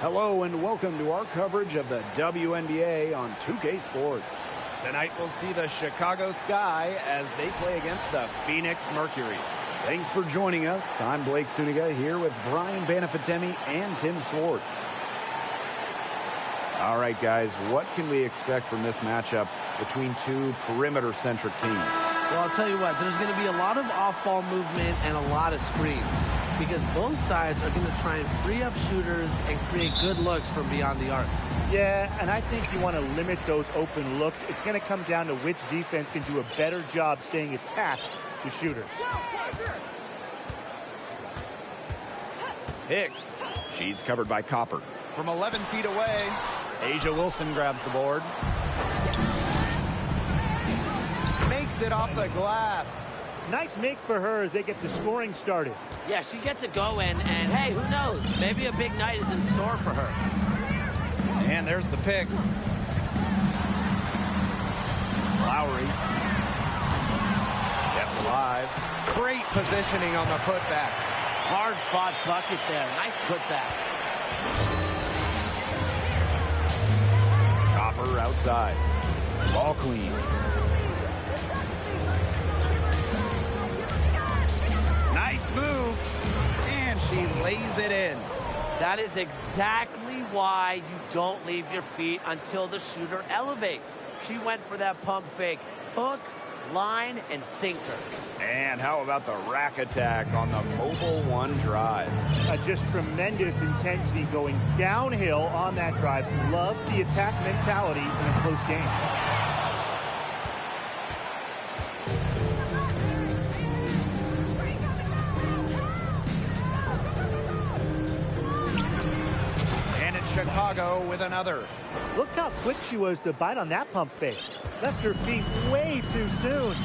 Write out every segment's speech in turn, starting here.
Hello and welcome to our coverage of the WNBA on 2K Sports. Tonight we'll see the Chicago Sky as they play against the Phoenix Mercury. Thanks for joining us. I'm Blake Suniga here with Brian Banafitemi and Tim Swartz. All right, guys, what can we expect from this matchup between two perimeter-centric teams? Well, I'll tell you what, there's going to be a lot of off-ball movement and a lot of screens because both sides are going to try and free up shooters and create good looks from beyond the arc. Yeah, and I think you want to limit those open looks. It's going to come down to which defense can do a better job staying attached to shooters. Hicks. She's covered by Copper. From 11 feet away, A'ja Wilson grabs the board. Makes it off the glass. Nice make for her as they get the scoring started. Yeah, she gets it going, and hey, who knows? Maybe a big night is in store for her. And there's the pick. Lowry. Kept alive. Great positioning on the putback. Hard-fought bucket there. Nice putback. Copper outside. Ball clean. Nice move. And she lays it in. That is exactly why you don't leave your feet until the shooter elevates. She went for that pump fake. Hook, line, and sinker. And how about the rack attack on the mobile one drive? Just tremendous intensity going downhill on that drive. Love the attack mentality in a close game. Chicago with another. Look how quick she was to bite on that pump fake. Left her feet way too soon.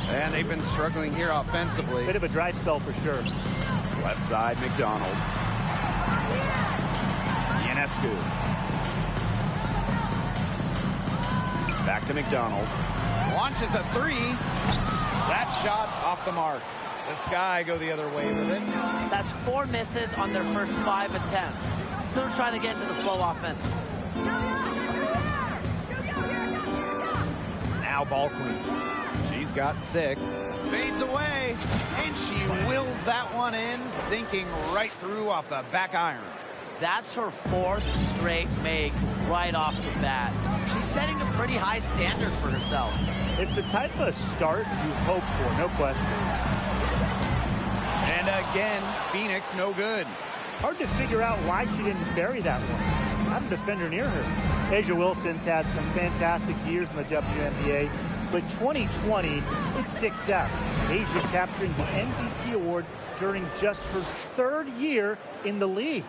And they've been struggling here offensively. Bit of a dry spell for sure. Left side, McDonald. Ionescu. Back to McDonald. Launches a three. That shot off the mark. The Sky go the other way with it. That's 4 misses on their first 5 attempts. Still trying to get into the flow offensively. Now ball queen. She's got 6. Fades away. And she wills that one in, sinking right through off the back iron. That's her 4th straight make right off the bat. She's setting a pretty high standard for herself. It's the type of start you hope for, no question. And again, Phoenix no good. Hard to figure out why she didn't bury that one. Not a defender near her. A'ja Wilson's had some fantastic years in the WNBA, but 2020, it sticks out. A'ja's capturing the MVP award during just her 3rd year in the league.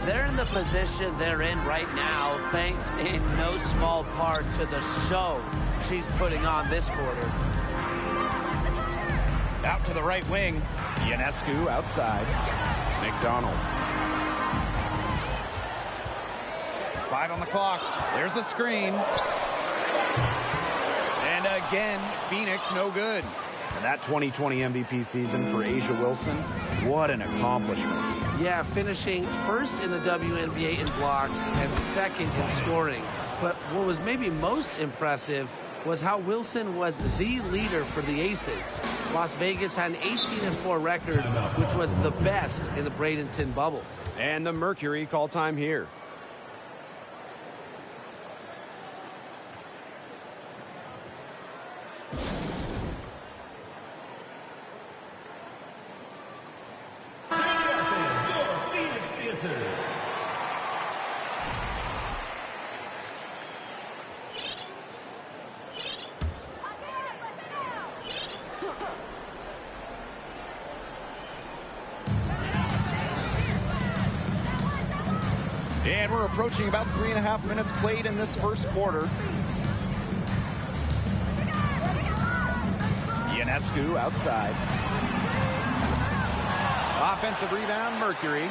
They're in the position they're in right now, thanks in no small part to the show she's putting on this quarter. Out to the right wing. Ionescu outside. McDonald. 5 on the clock. There's a screen. And again, Phoenix no good. And that 2020 MVP season for A'ja Wilson, what an accomplishment. Yeah, finishing 1st in the WNBA in blocks and 2nd in scoring. But what was maybe most impressive was how Wilson was the leader for the Aces. Las Vegas had an 18-4 record, which was the best in the Bradenton bubble. And the Mercury call time here. And we're approaching about 3.5 minutes played in this first quarter. Ionescu outside. Offensive rebound, Mercury.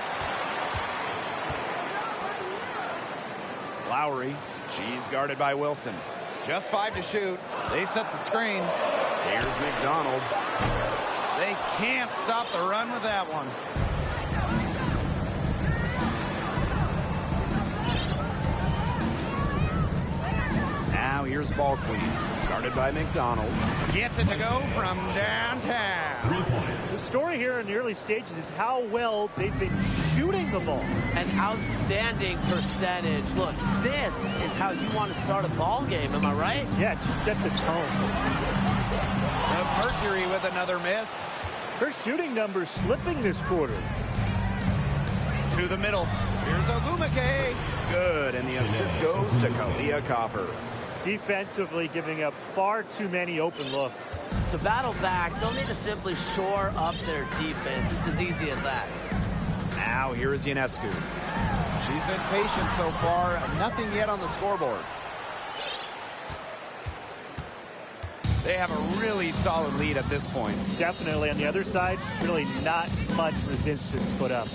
Lowry. She's guarded by Wilson. Just 5 to shoot. They set the screen. Here's McDonald. They can't stop the run with that one. ball queen, guarded by McDonald. Gets it to go from downtown. 3 points. The story here in the early stages is how well they've been shooting the ball. An outstanding percentage. Look, this is how you want to start a ball game, am I right? Yeah, it just sets a tone. The Mercury with another miss. Her shooting numbers slipping this quarter. To the middle. Here's Ogumake. Good, and the assist goes to Kalia Copper. Defensively giving up far too many open looks. To battle back, they'll need to simply shore up their defense. It's as easy as that. Now here is Ionescu. She's been patient so far. Nothing yet on the scoreboard. They have a really solid lead at this point. Definitely on the other side, really not much resistance put up.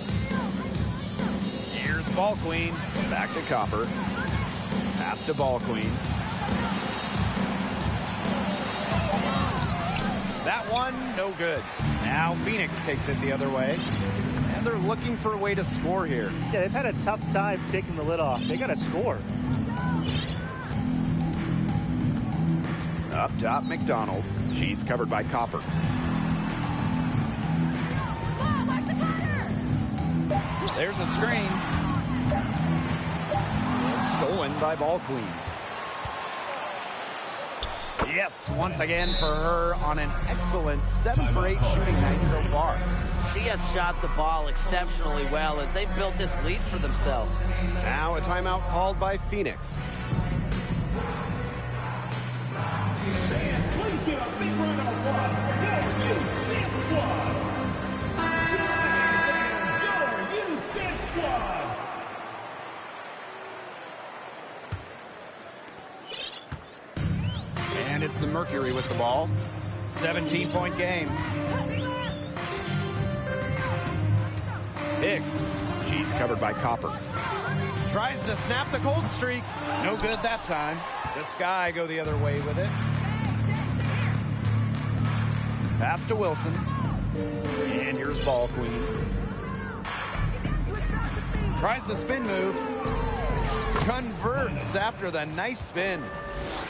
Here's Ball Queen. Back to Copper. Pass to Ball Queen. That one, no good. Now Phoenix takes it the other way. And they're looking for a way to score here. Yeah, they've had a tough time taking the lid off. They got to score. Up top, McDonald. She's covered by Copper. There's a screen. Stolen by Ball Queen. Yes, once again for her on an excellent 7 for 8 shooting night so far. She has shot the ball exceptionally well as they've built this lead for themselves. Now a timeout called by Phoenix. Please give a big round of applause for your youth squad. Your youth squad. And it's the Mercury with the ball. 17-point game. Hicks. She's covered by Copper. Tries to snap the cold streak. No good that time. The Sky go the other way with it. Pass to Wilson. And here's Ball Queen. Tries the spin move. Converts after the nice spin.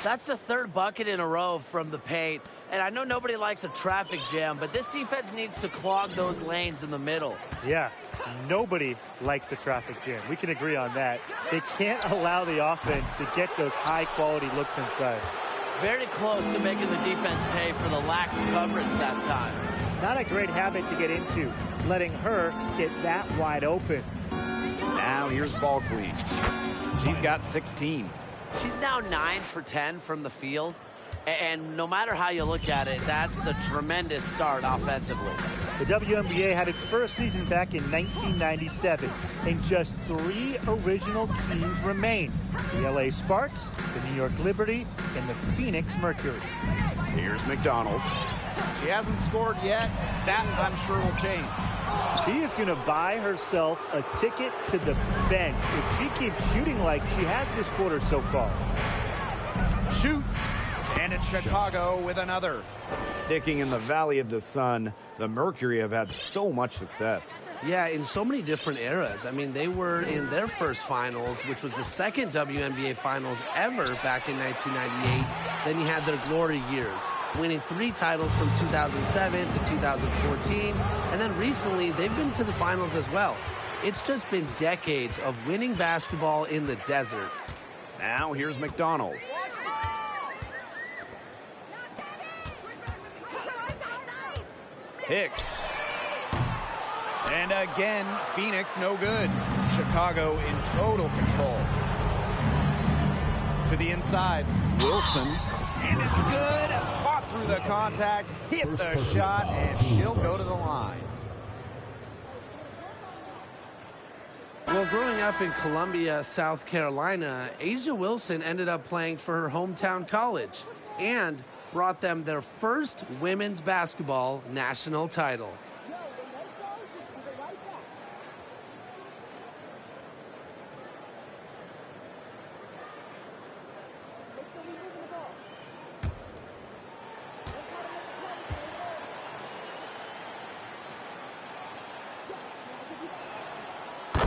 That's the third bucket in a row from the paint. And I know nobody likes a traffic jam, but this defense needs to clog those lanes in the middle. Yeah, nobody likes a traffic jam. We can agree on that. They can't allow the offense to get those high-quality looks inside. Very close to making the defense pay for the lax coverage that time. Not a great habit to get into, letting her get that wide open. Now here's Ball Queen. She's got 16. She's now 9 for 10 from the field. And no matter how you look at it, that's a tremendous start offensively. The WNBA had its first season back in 1997, and just 3 original teams remain: the LA Sparks, the New York Liberty, and the Phoenix Mercury. Here's McDonald. He hasn't scored yet. That, I'm sure, will change. She is going to buy herself a ticket to the bench if she keeps shooting like she has this quarter so far. Shoots. And it's Chicago with another. Sticking in the Valley of the Sun, the Mercury have had so much success. Yeah, in so many different eras. I mean, they were in their first finals, which was the second WNBA finals ever back in 1998. Then you had their glory years, winning 3 titles from 2007 to 2014. And then recently, they've been to the finals as well. It's just been decades of winning basketball in the desert. Now here's McDonald. Hicks. And again, Phoenix no good. Chicago in total control. To the inside, Wilson. And it's good. Fought through the contact, hit the shot, and she'll go to the line. Well, growing up in Columbia, South Carolina, A'ja Wilson ended up playing for her hometown college and brought them their first women's basketball national title.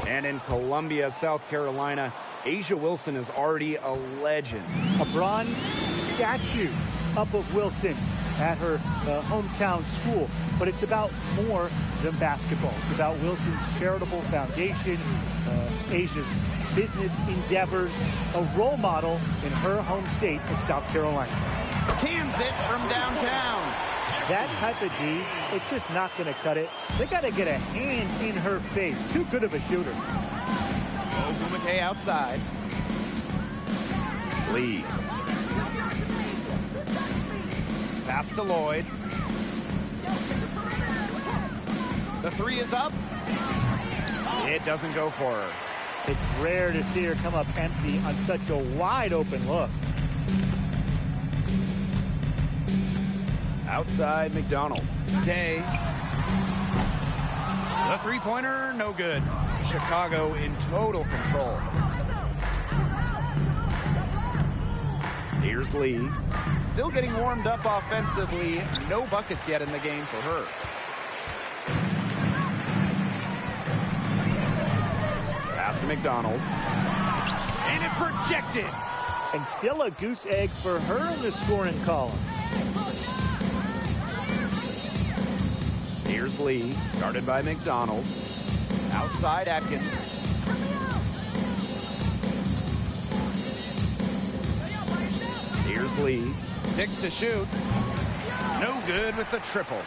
And in Columbia, South Carolina, A'ja Wilson is already a legend. A bronze statue up of Wilson at her hometown school. But it's about more than basketball. It's about Wilson's charitable foundation, Asia's business endeavors, a role model in her home state of South Carolina. Kansas from downtown. That type of D, it's just not going to cut it. They got to get a hand in her face. Too good of a shooter. Ogumake outside. Lee. Pass to Lloyd. The three is up. It doesn't go for her. It's rare to see her come up empty on such a wide open look. Outside McDonald. Day. The three-pointer, no good. Chicago in total control. Here's Lee. Still getting warmed up offensively. No buckets yet in the game for her. Pass to McDonald. And it's rejected. And still a goose egg for her in the scoring column. Here's Lee, guarded by McDonald. Outside Atkins. Here's Lee. 6 to shoot. No good with the triple.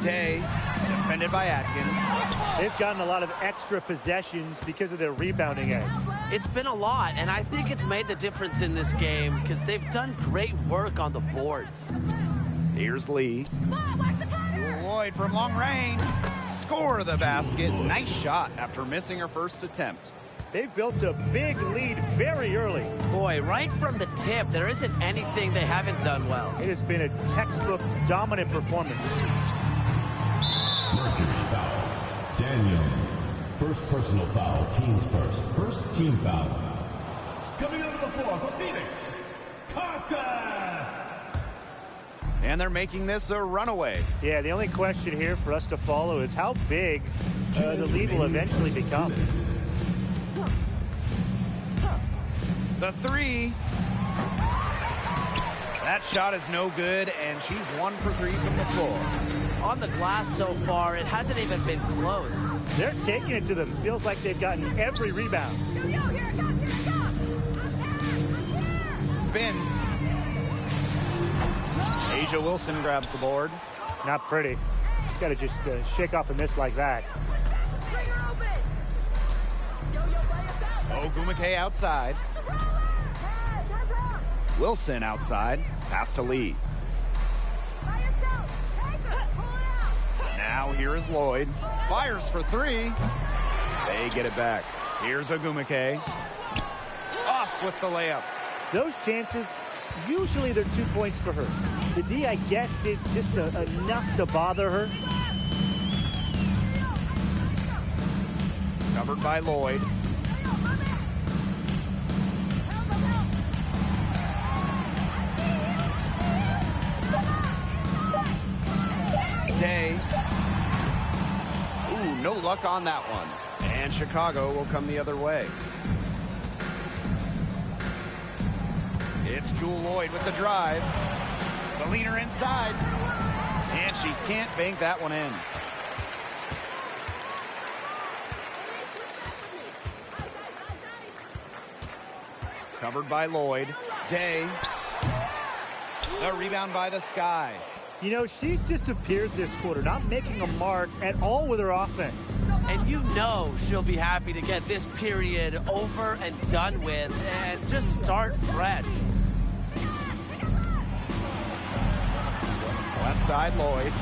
Day, defended by Atkins. They've gotten a lot of extra possessions because of their rebounding edge. It's been a lot, and I think it's made the difference in this game because they've done great work on the boards. Here's Lee. Lloyd from long range. Score the basket. Nice shot after missing her first attempt. They've built a big lead very early. Boy, right from the tip, there isn't anything they haven't done well. It has been a textbook dominant performance. Mercury foul. Daniel. First personal foul. Teams first. First team foul. Coming onto the floor for Phoenix, Carter. And they're making this a runaway. Yeah, the only question here for us to follow is how big the lead will eventually become. The three. That shot is no good, and she's 1 for 3 from the floor. On the glass so far, it hasn't even been close. They're taking it to them. Feels like they've gotten every rebound. Spins. Asia Wilson grabs the board. Not pretty. Got to just shake off a miss like that. Ogumake outside. Wilson outside. Pass to Lee. Now here is Lloyd. Fires for 3. They get it back. Here's Ogumake. Off with the layup. Those chances, usually they're 2 points for her. The D, I guess, did just enough to bother her. Covered by Lloyd. Day. Ooh, no luck on that one. And Chicago will come the other way. It's Jewel Lloyd with the drive. The leaner inside. And she can't bank that one in. Covered by Lloyd. Day. A rebound by the Sky. You know, she's disappeared this quarter, not making a mark at all with her offense. And you know she'll be happy to get this period over and done with and just start fresh. Left side, Lloyd.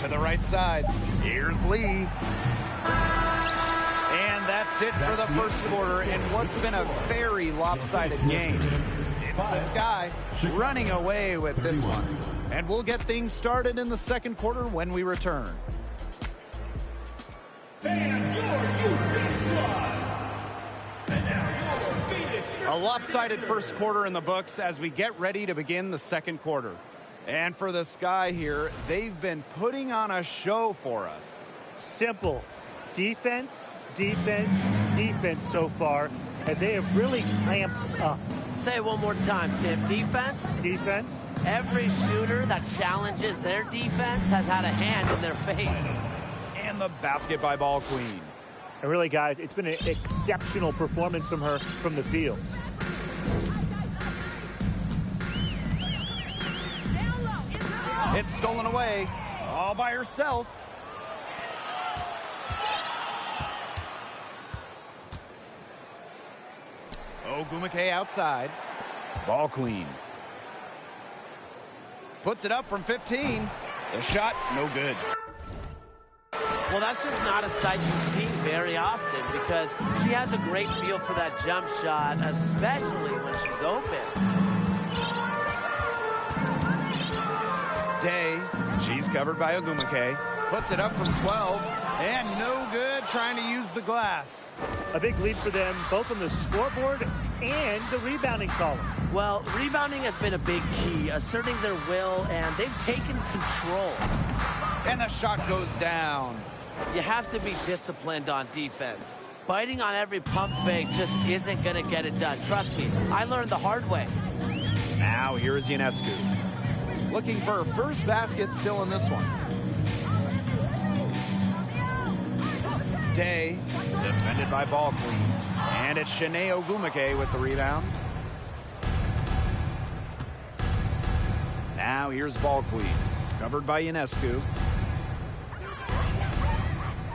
To the right side. Here's Lee. And that's it for the first quarter in what's been a very lopsided game. It's the Sky running away with this one. And we'll get things started in the second quarter when we return. And your Phoenix squad. And now your Phoenix. A lopsided first quarter in the books as we get ready to begin the second quarter. And for the Sky here, they've been putting on a show for us. Simple. Defense, defense, defense so far, and they have really clamped up. Say it one more time, Tim. Defense? Defense. Every shooter that challenges their defense has had a hand in their face. And the basket by Ball Queen. And really, guys, it's been an exceptional performance from her from the field. It's stolen away, all by herself. Ogumake outside. Ball Queen. Puts it up from 15. The shot, no good. Well, that's just not a sight you see very often because she has a great feel for that jump shot, especially when she's open. Day, she's covered by Ogumake. Puts it up from 12, and no good trying to use the glass. A big lead for them, both on the scoreboard and the rebounding column. Well, rebounding has been a big key, asserting their will, and they've taken control. And the shot goes down. You have to be disciplined on defense. Biting on every pump fake just isn't going to get it done. Trust me, I learned the hard way. Now here's Ionescu. Looking for her first basket still in this one. Day, defended by Ball Queen. And it's Shanae Ogumake with the rebound. Now here's Ball Queen, covered by Ionescu.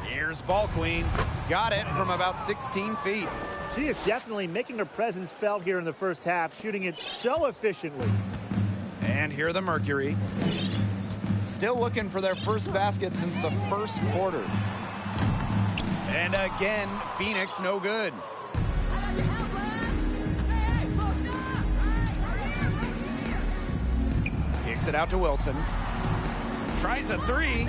Here's Ball Queen. Got it from about 16 feet. She is definitely making her presence felt here in the first half, shooting it so efficiently. And here the Mercury. Still looking for their first basket since the first quarter. And again, Phoenix no good. Kicks it out to Wilson. Tries a three.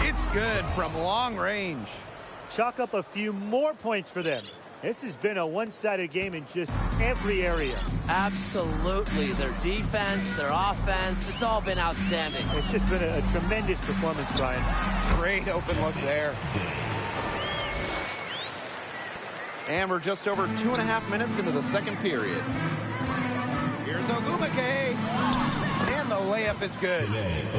It's good from long range. Chalk up a few more points for them. This has been a one-sided game in just every area. Absolutely. Their defense, their offense, it's all been outstanding. It's just been a tremendous performance, Brian. Great open look there. And we're just over 2.5 minutes into the second period. Here's Ogumake. And the layup is good.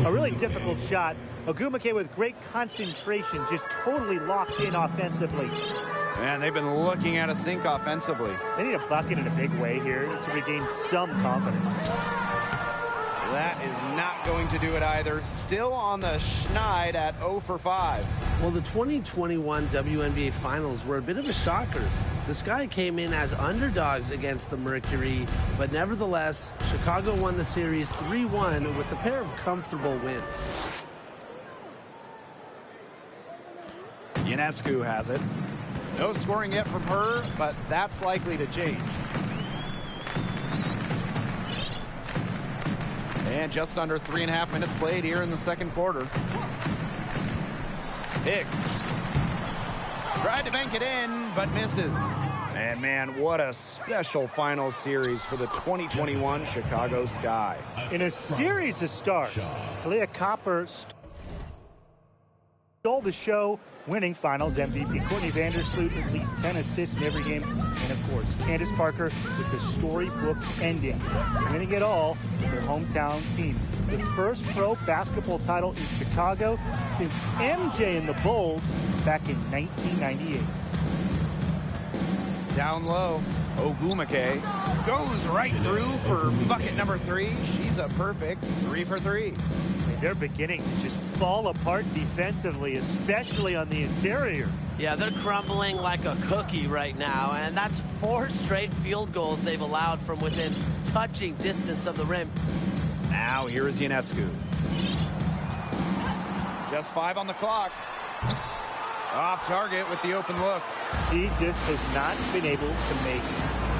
A really difficult shot. Ogumake with great concentration, just totally locked in offensively. Man, they've been looking at a sink offensively. They need a bucket in a big way here to regain some confidence. That is not going to do it either. Still on the schneid at 0 for 5. Well, the 2021 WNBA Finals were a bit of a shocker. The Sky came in as underdogs against the Mercury, but nevertheless, Chicago won the series 3-1 with a pair of comfortable wins. Ionescu has it. No scoring yet from her, but that's likely to change. And just under 3.5 minutes played here in the second quarter. Hicks tried to bank it in, but misses. And man, what a special final series for the 2021 Chicago Sky. In a series of starts, Talia Copper stole the show, winning Finals MVP. Courtney Vandersloot at least 10 assists in every game. And of course, Candace Parker with the storybook ending. Winning it all with her hometown team. The first pro basketball title in Chicago since MJ and the Bulls back in 1998. Down low, Ogumake goes right through for bucket number 3. She's a perfect 3 for 3. They're beginning to just fall apart defensively, especially on the interior. Yeah, they're crumbling like a cookie right now, and that's 4 straight field goals they've allowed from within touching distance of the rim. Now here is Ionescu. Just 5 on the clock. Off target with the open look. She just has not been able to make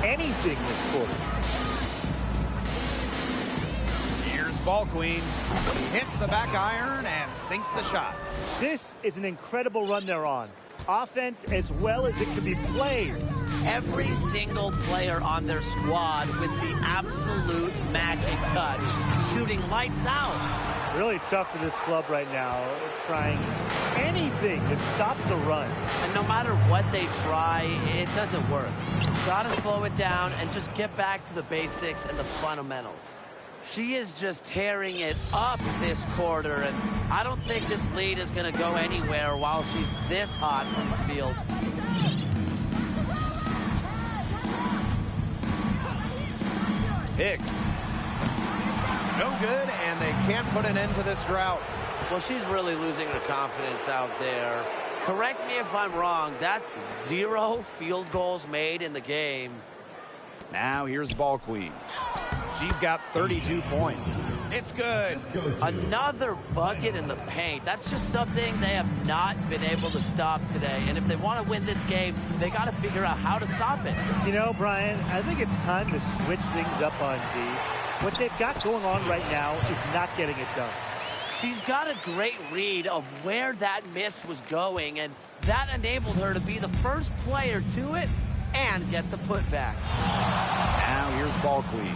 anything this quarter. Ball Queen hits the back iron and sinks the shot. This is an incredible run they're on. Offense as well as it can be played. Every single player on their squad with the absolute magic touch, shooting lights out. Really tough for this club right now, trying anything to stop the run. And no matter what they try, it doesn't work. Got to slow it down and just get back to the basics and the fundamentals. She is just tearing it up this quarter, and I don't think this lead is going to go anywhere while she's this hot from the field. Hicks. No good, and they can't put an end to this drought. Well, she's really losing her confidence out there. Correct me if I'm wrong. That's 0 field goals made in the game. Now here's Ball Queen. She's got 32 points. It's good. Another bucket in the paint. That's just something they have not been able to stop today. And if they want to win this game, they got to figure out how to stop it. You know, Brian, I think it's time to switch things up on D. What they've got going on right now is not getting it done. She's got a great read of where that miss was going, and that enabled her to be the first player to it and get the putback. Now here's Ball Queen.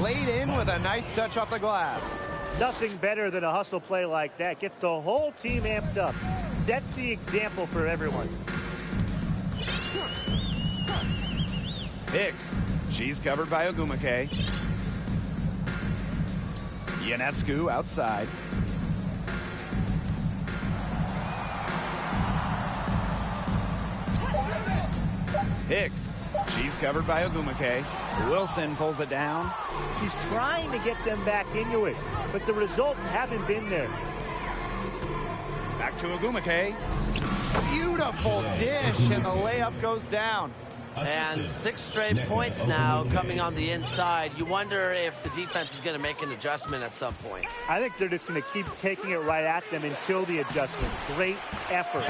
Laid in with a nice touch off the glass. Nothing better than a hustle play like that. Gets the whole team amped up. Sets the example for everyone. Hicks. She's covered by Ogumake. Ionescu outside. Hicks. She's covered by Ogumake. Wilson pulls it down. She's trying to get them back into it, but the results haven't been there. Back to Ogumake. Beautiful dish, and the layup goes down. And 6 straight points now coming on the inside. You wonder if the defense is going to make an adjustment at some point. I think they're just going to keep taking it right at them until the adjustment. Great effort.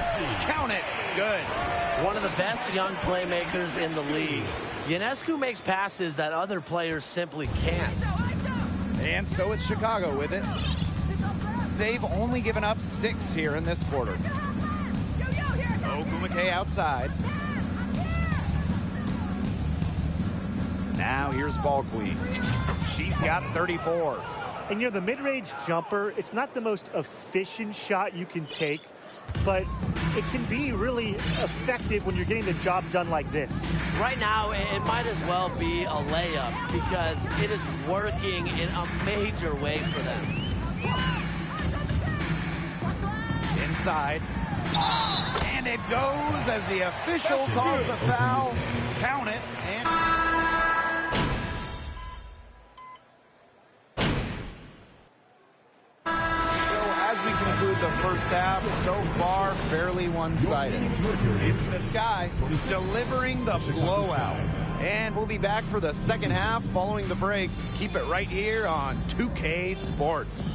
Count it. Good. One of the best young playmakers in the league. Ionescu makes passes that other players simply can't. And so it's Chicago with it. They've only given up 6 here in this quarter. Ogumake outside. Now here's Ball Queen. She's got 34. And, you know, the mid-range jumper, it's not the most efficient shot you can take, but it can be really effective when you're getting the job done like this. Right now, it might as well be a layup because it is working in a major way for them. Inside. And it goes as the official calls the foul. Count it. And conclude the first half, so far fairly one-sided. It's the Sky delivering the blowout. And we'll be back for the second half following the break. Keep it right here on 2K Sports.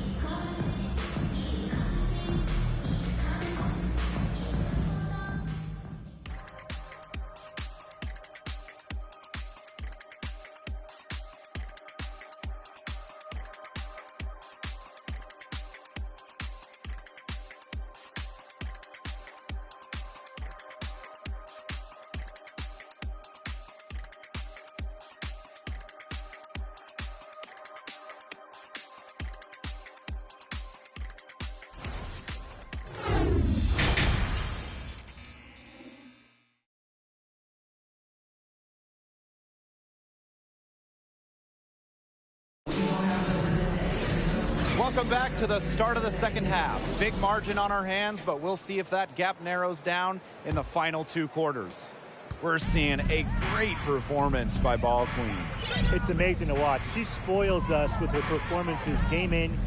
Welcome back to the start of the second half. Big margin on our hands, but we'll see if that gap narrows down in the final 2 quarters. We're seeing a great performance by Ball Queen. It's amazing to watch. She spoils us with her performances game in,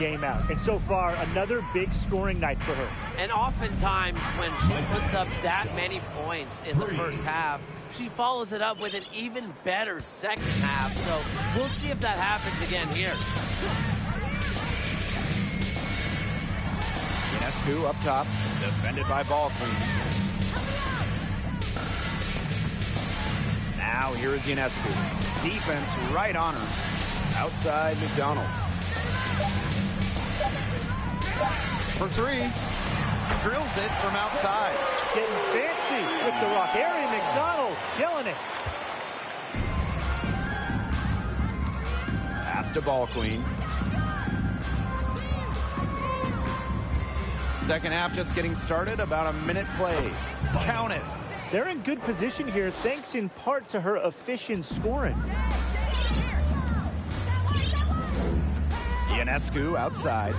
game out. And so far, another big scoring night for her. And oftentimes when she puts up that many points in the first half, she follows it up with an even better second half. So we'll see if that happens again here. Ionescu up top, defended by Ball Queen. Now here is Ionescu. Defense right on her. Outside McDonald. For 3. Drills it from outside. Getting fancy with the rock. Ari McDonald killing it. Pass to Ball Queen. second half just getting started. About a minute play. Count it. They're in good position here, thanks in part to her efficient scoring. Ionescu outside.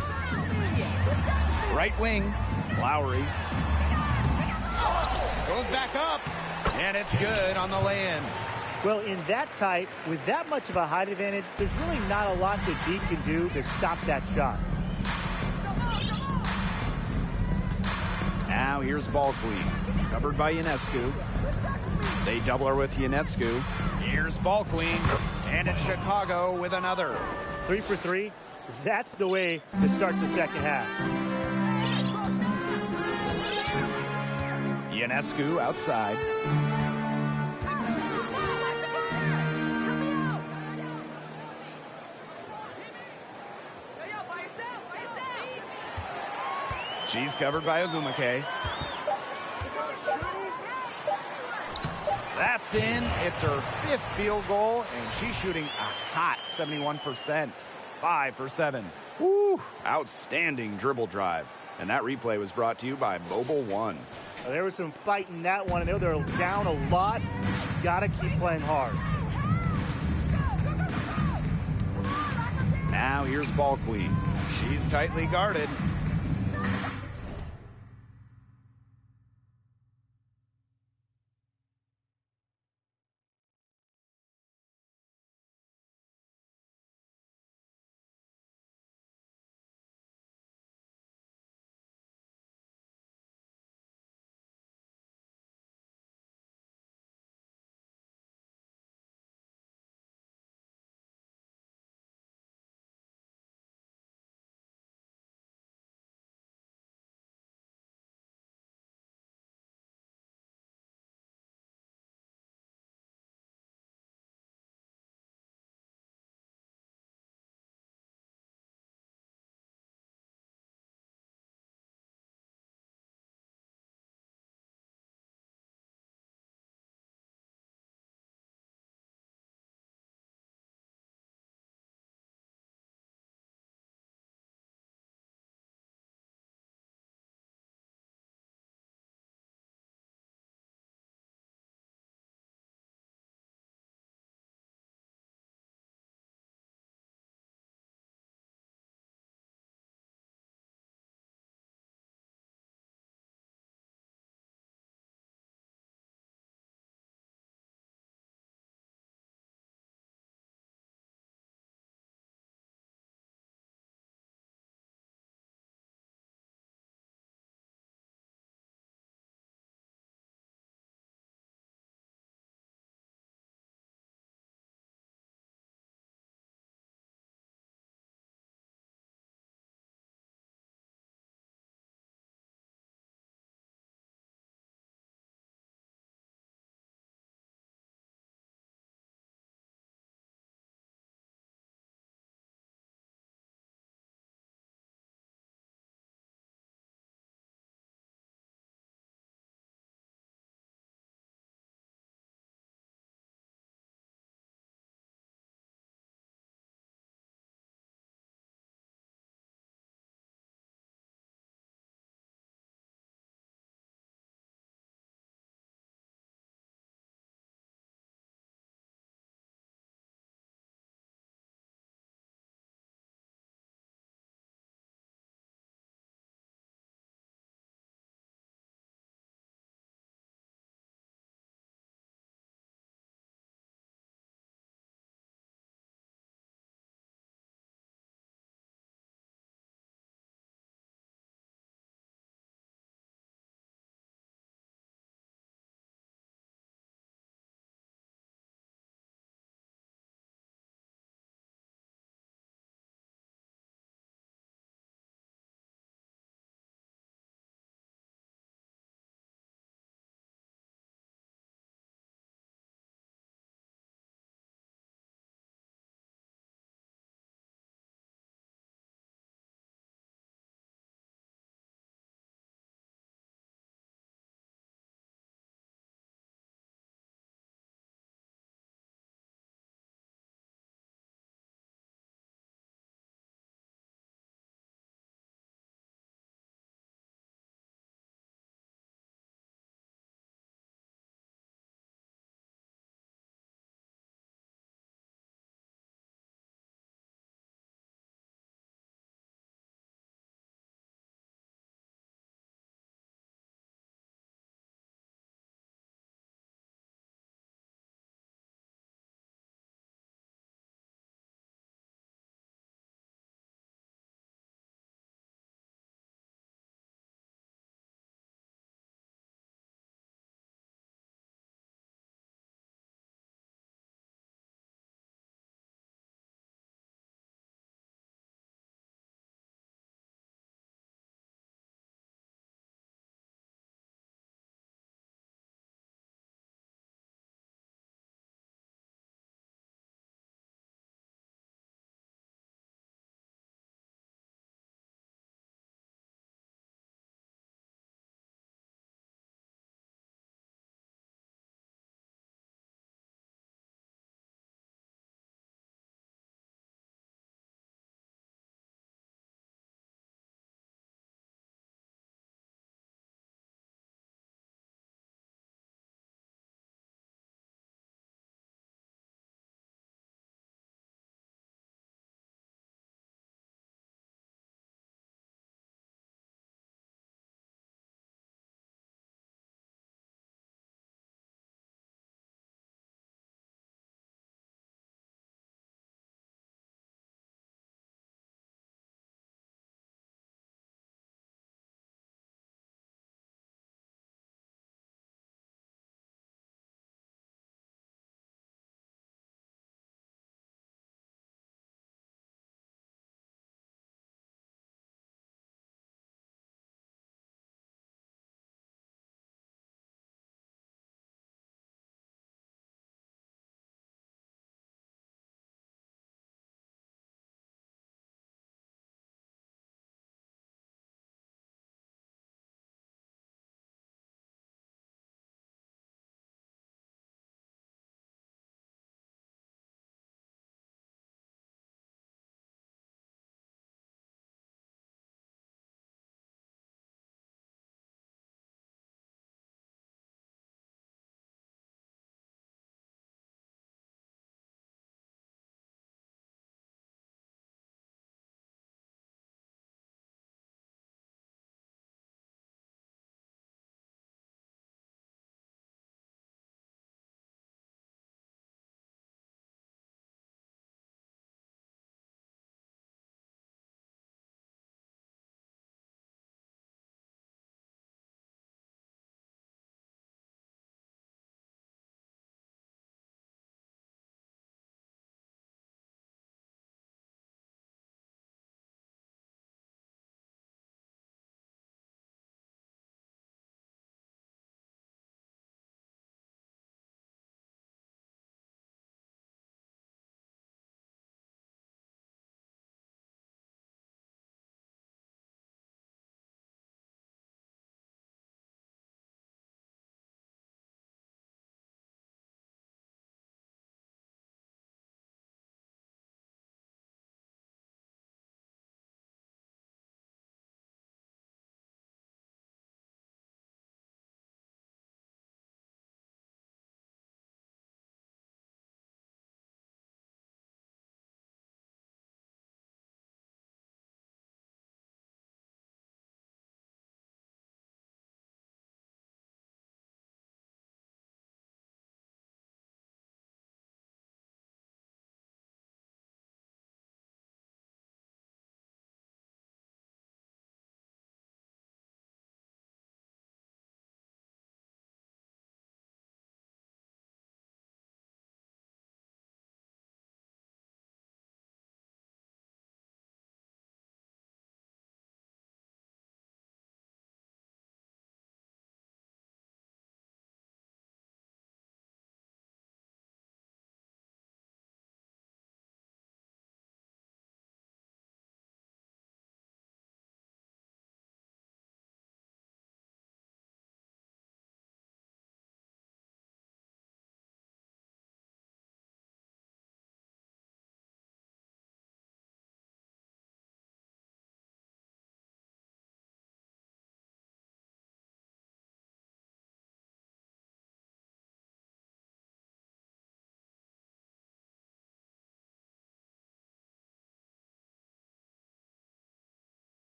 Right wing. Lowry. Goes back up. And it's good on the lay-in. Well, in that type, with that much of a height advantage, there's really not a lot that Dee can do to stop that shot. Now here's ball queen. Covered by Ionescu. They double her with Ionescu. Here's ball queen. And it's Chicago with another. 3 for 3. That's the way to start the second half. Ionescu outside. She's covered by Ogumake. That's in. It's her 5th field goal, and she's shooting a hot 71%. 5 for 7. Woo! Outstanding dribble drive. And that replay was brought to you by Mobile One. Well, there was some fight in that one. I know they're down a lot. You got to keep playing hard. Now here's ball queen. She's tightly guarded.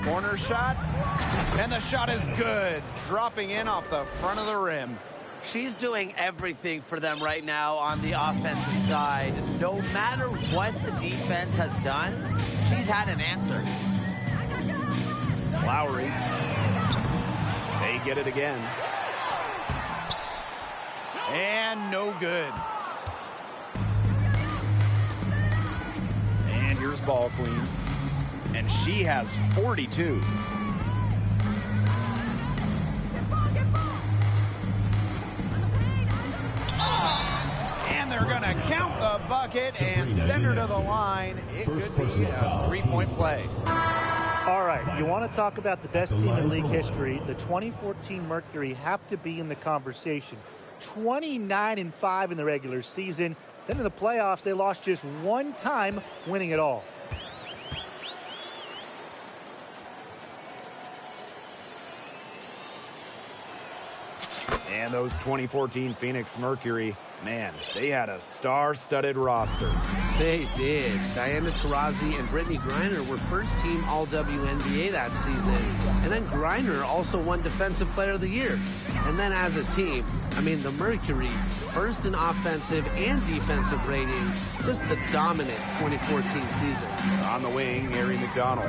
Corner shot, and the shot is good, dropping in off the front of the rim. She's doing everything for them right now on the offensive side. No matter what the defense has done, she's had an answer. Lowry. They get it again. And no good. And here's ball queen. And she has 42. And they're going to count the bucket and send her to the line. It could be a three-point play. All right, you want to talk about the best team in league history. The 2014 Mercury have to be in the conversation. 29-5 in the regular season. Then in the playoffs, they lost just one time, winning it all. And those 2014 Phoenix Mercury, man, they had a star-studded roster. They did. Diana Taurasi and Brittany Griner were first-team All-WNBA that season. And then Griner also won Defensive Player of the Year. And then as a team, I mean, the Mercury, first in offensive and defensive rating, just a dominant 2014 season. On the wing, Mary McDonald.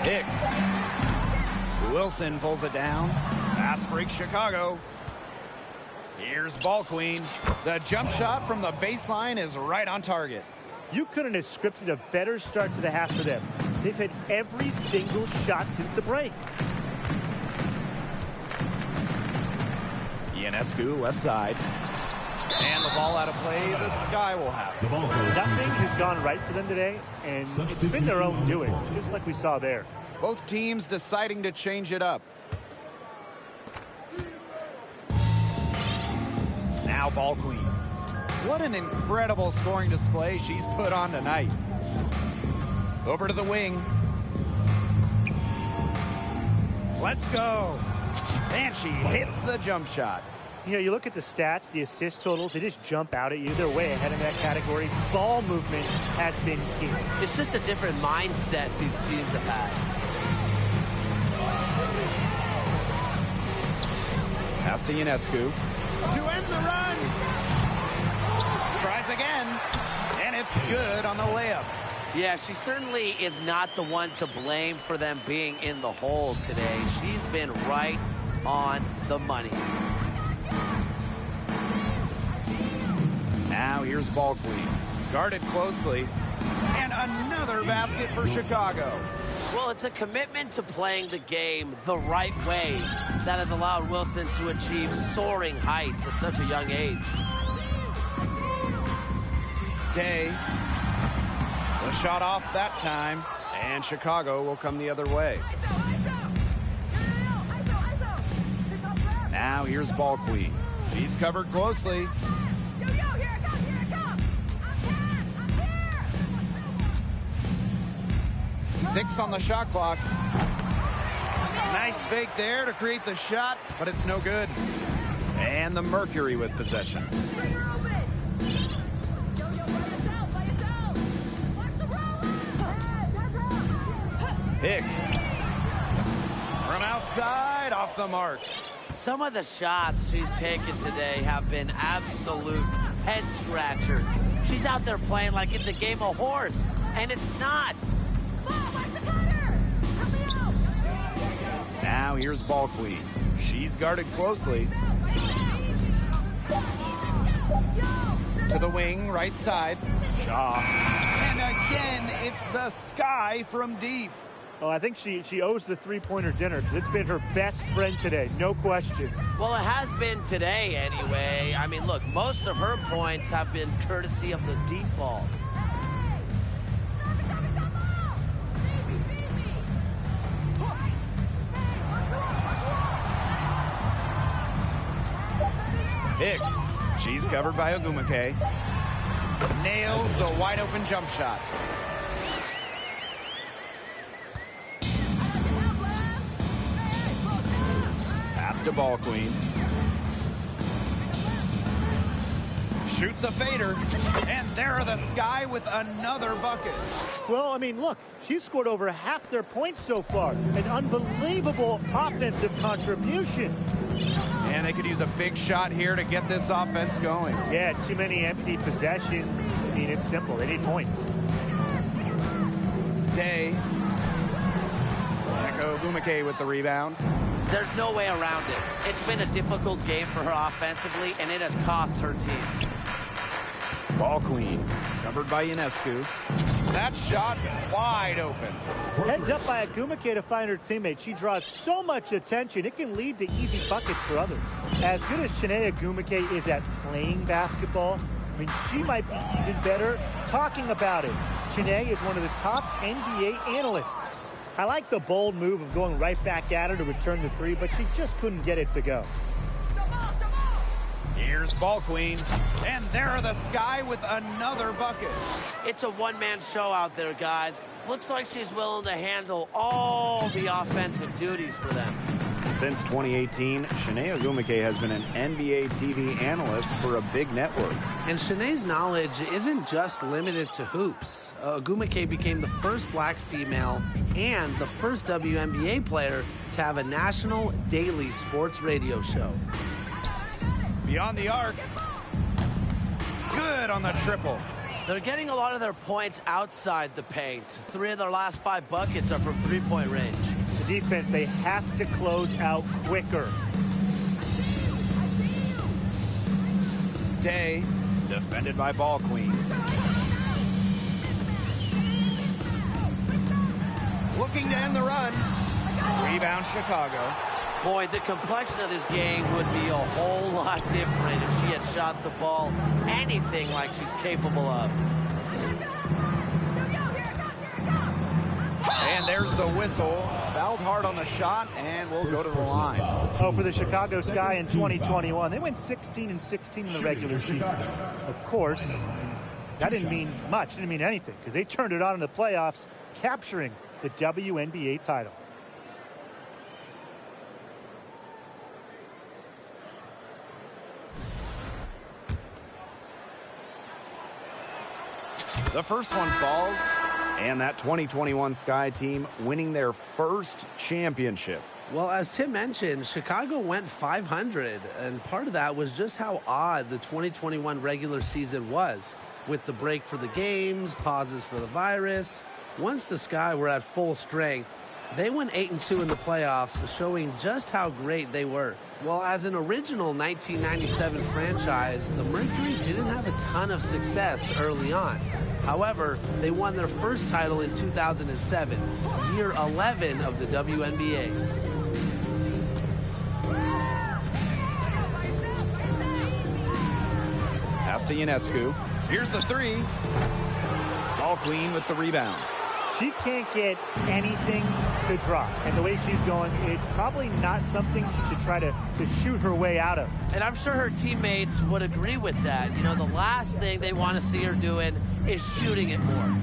Hicks. Wilson pulls it down. Fast break Chicago. Here's ball queen. The jump shot from the baseline is right on target. You couldn't have scripted a better start to the half for them. They've hit every single shot since the break. Ionescu left side. And the ball out of play. The Sky will have it. Nothing has gone right for them today, and it's been their own doing, just like we saw there. Both teams deciding to change it up. Now ball queen. What an incredible scoring display she's put on tonight. Over to the wing. Let's go. And she hits the jump shot. You know, you look at the stats, the assist totals, they just jump out at you. They're way ahead in that category. Ball movement has been key. It's just a different mindset these teams have had. Pass to Ionescu. To end the run. Tries again. And it's good on the layup. Yeah, she certainly is not the one to blame for them being in the hole today. She's been right on the money. Now here's ball queen. Guarded closely. And another basket for Chicago. Well, it's a commitment to playing the game the right way that has allowed Wilson to achieve soaring heights at such a young age. Day. The shot off that time. And Chicago will come the other way. Now here's ball queen. She's covered closely. 6 on the shot clock. Nice fake there to create the shot, but it's no good. And the Mercury with possession. Hicks. From outside, off the mark. Some of the shots she's taken today have been absolute head scratchers. She's out there playing like it's a game of horse, and it's not. Now here's ball queen. She's guarded closely. To the wing, right side. Shaw. And again, it's the Sky from deep. Oh, I think she owes the three-pointer dinner because it's been her best friend today, no question. Well, it has been today anyway. I mean, look, most of her points have been courtesy of the deep ball. Hicks. She's covered by Ogumake. Nails the wide-open jump shot. Pass to ball queen. Shoots a fader, and there the Sky with another bucket. Well, I mean, look, she's scored over half their points so far. An unbelievable offensive contribution. And they could use a big shot here to get this offense going. Yeah, too many empty possessions. I mean, it's simple. They need points. Day. Echo Gumake with the rebound. There's no way around it. It's been a difficult game for her offensively, and it has cost her team. Ball queen, covered by Ionescu. That shot wide open. Heads up by Agumake to find her teammate. She draws so much attention, it can lead to easy buckets for others. As good as Shanae Agumake is at playing basketball, I mean, she might be even better talking about it. Shanae is one of the top NBA analysts. I like the bold move of going right back at her to return the three, but she just couldn't get it to go. Here's Ball Queen, and there the Sky with another bucket. It's a one-man show out there, guys. Looks like she's willing to handle all the offensive duties for them. Since 2018, Shanae Agumake has been an NBA TV analyst for a big network. And Shanae's knowledge isn't just limited to hoops. Agumake became the first black female and the first WNBA player to have a national daily sports radio show. Beyond the arc. Good on the triple. They're getting a lot of their points outside the paint. 3 of their last 5 buckets are from three-point range. The defense, they have to close out quicker. Day, defended by Ball Queen. Looking to end the run. Rebound Chicago. Boy, the complexion of this game would be a whole lot different if she had shot the ball anything like she's capable of. And there's the whistle. Fouled hard on the shot, and we'll go to the line. Oh, for the Chicago Sky in 2021, they went 16-16 in the regular season. Of course, that didn't mean much, didn't mean anything, because they turned it on in the playoffs, capturing the WNBA title. The first one falls, and that 2021 Sky team winning their first championship. Well, as Tim mentioned, Chicago went 500, and part of that was just how odd the 2021 regular season was, with the break for the games, pauses for the virus. Once the Sky were at full strength, they went 8-2 in the playoffs, showing just how great they were. Well, as an original 1997 franchise, the Mercury didn't have a ton of success early on. However, they won their first title in 2007, year 11 of the WNBA. Pass to Ionescu. Here's the three. Ball Queen with the rebound. She can't get anything to drop. And the way she's going, it's probably not something she should try to shoot her way out of. And I'm sure her teammates would agree with that. You know, the last thing they want to see her doing is shooting it more.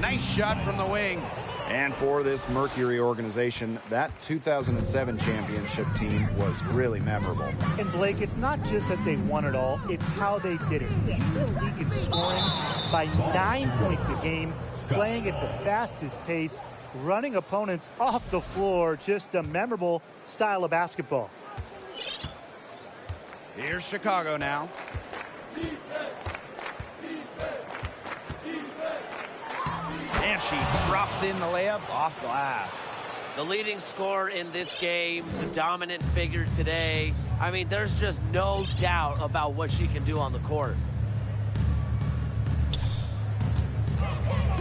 Nice shot from the wing. And for this Mercury organization, that 2007 championship team was really memorable. And Blake, it's not just that they won it all, it's how they did it. They lead the league in scoring by 9 points a game, playing at the fastest pace, running opponents off the floor. Just a memorable style of basketball. Here's Chicago now. And she drops in the layup off glass. The leading scorer in this game, the dominant figure today. I mean, there's just no doubt about what she can do on the court.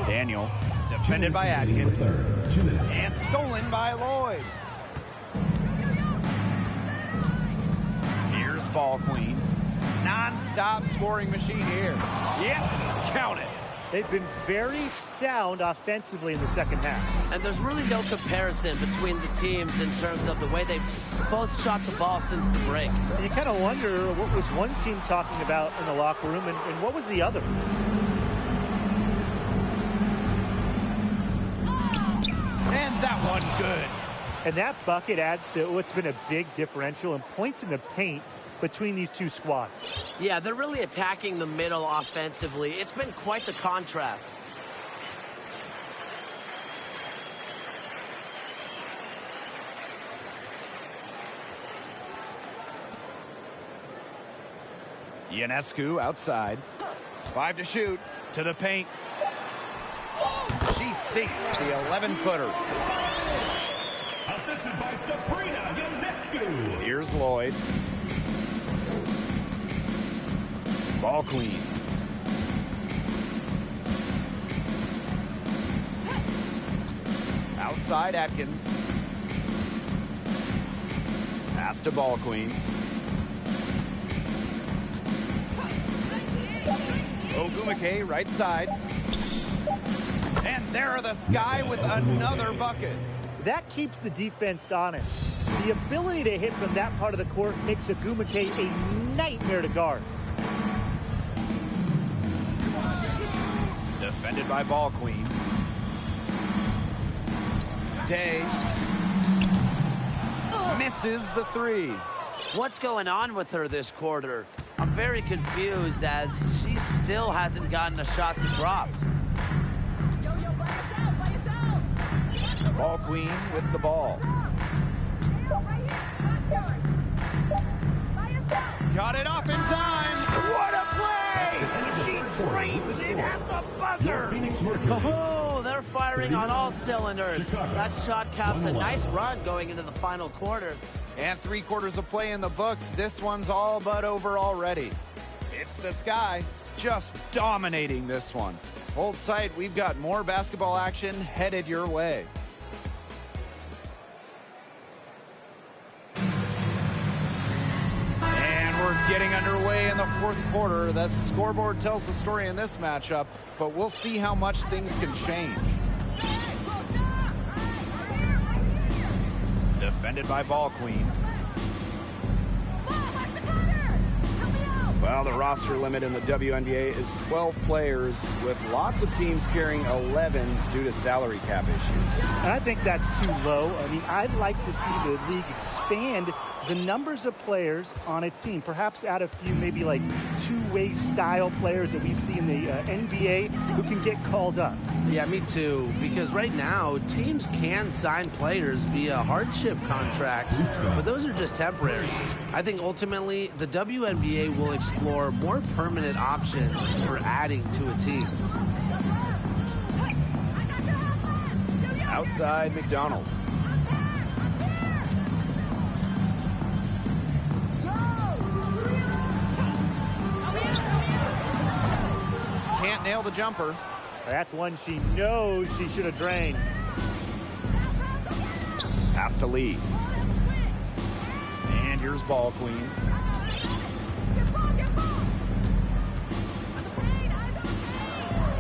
Daniel, defended by Atkins, 2 minutes. and stolen by Lloyd. Here's Ball Queen. Non-stop scoring machine here. Yep, count it. They've been very sound offensively in the second half. And there's really no comparison between the teams in terms of the way they've both shot the ball since the break. And you kind of wonder what was one team talking about in the locker room and what was the other. And that one good. And that bucket adds to what's been a big differential in points in the paint between these two squads. Yeah, they're really attacking the middle offensively. It's been quite the contrast. Ionescu outside. 5 to shoot. To the paint. She sinks the 11-footer. Assisted by Sabrina Ionescu. Here's Lloyd. Ball queen. Outside Atkins. Pass to ball queen. Ogumake right side. And there are the Sky with another bucket. That keeps the defense honest. The ability to hit from that part of the court makes Ogumake a nightmare to guard. Defended by ball queen. Day misses the 3. What's going on with her this quarter? I'm very confused as she still hasn't gotten a shot to drop. Ball queen with the ball. Got it off in time. What a play! She drains it at the buzzer. Phoenix Mercury. Oh, they're firing on all cylinders. That shot caps a nice run going into the final quarter. And 3 quarters of play in the books. This one's all but over already. It's the Sky just dominating this one. Hold tight. We've got more basketball action headed your way. We're getting underway in the 4th quarter. The scoreboard tells the story in this matchup, but we'll see how much things can change. Defended by ball queen. Well, the roster limit in the WNBA is 12 players, with lots of teams carrying 11 due to salary cap issues. And I think that's too low. I mean, I'd like to see the league expand the numbers of players on a team, perhaps add a few maybe like two-way style players that we see in the NBA who can get called up. Yeah, me too, because right now teams can sign players via hardship contracts, but those are just temporary. I think ultimately the WNBA will explore more permanent options for adding to a team. Outside McDonald. Can't nail the jumper. That's one she knows she should have drained. Pass to Lee. And here's ball queen.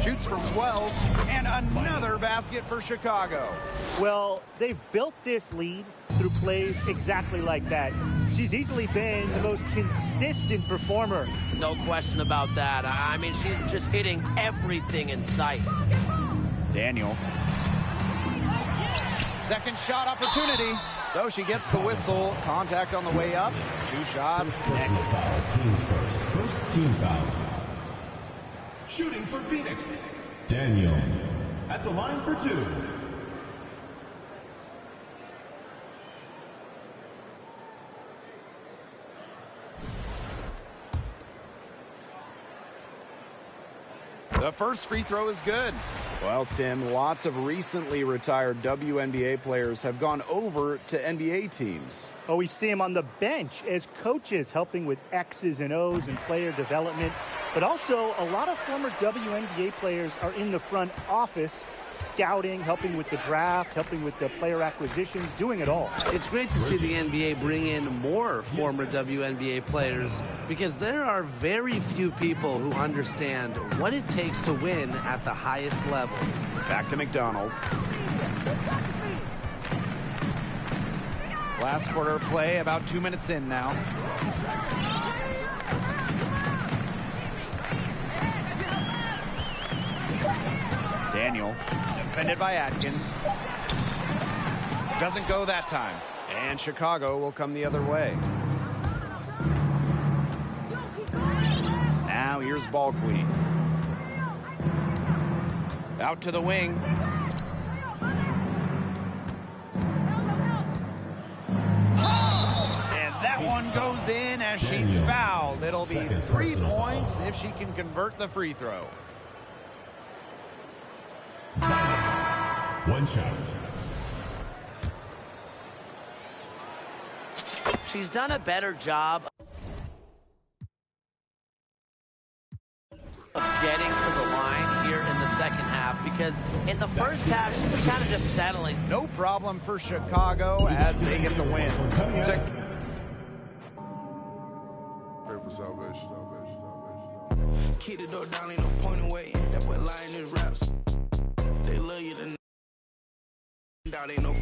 Shoots from 12, and another basket for Chicago. Well, they've built this lead through plays exactly like that. She's easily been the most consistent performer. No question about that. I mean, she's just hitting everything in sight. Daniel. Second shot opportunity. So she gets the whistle. Contact on the way up. 2 shots. Personal foul, teams first. First team foul. Shooting for Phoenix. Daniel. At the line for 2. The first free throw is good. Well, Tim, lots of recently retired WNBA players have gone over to NBA teams. Oh, we see him on the bench as coaches helping with X's and O's and player development. But also, a lot of former WNBA players are in the front office, scouting, helping with the draft, helping with the player acquisitions, doing it all. It's great to see the NBA bring in more former WNBA players because there are very few people who understand what it takes to win at the highest level. Back to McDonald. Last quarter of play, about 2 minutes in now. Daniel, defended by Atkins. Doesn't go that time. And Chicago will come the other way. Now here's Ball Queen. Out to the wing. And that one goes in as she's fouled. It'll be 3 points if she can convert the free throw. One shot. She's done a better job of getting to the line here in the second half, because in the first half she was kind of just settling. No problem for Chicago as they get the win. Pray for salvation. Keep the door down, ain't no point in waiting. That boy lying his raps. They love you to doubt, ain't no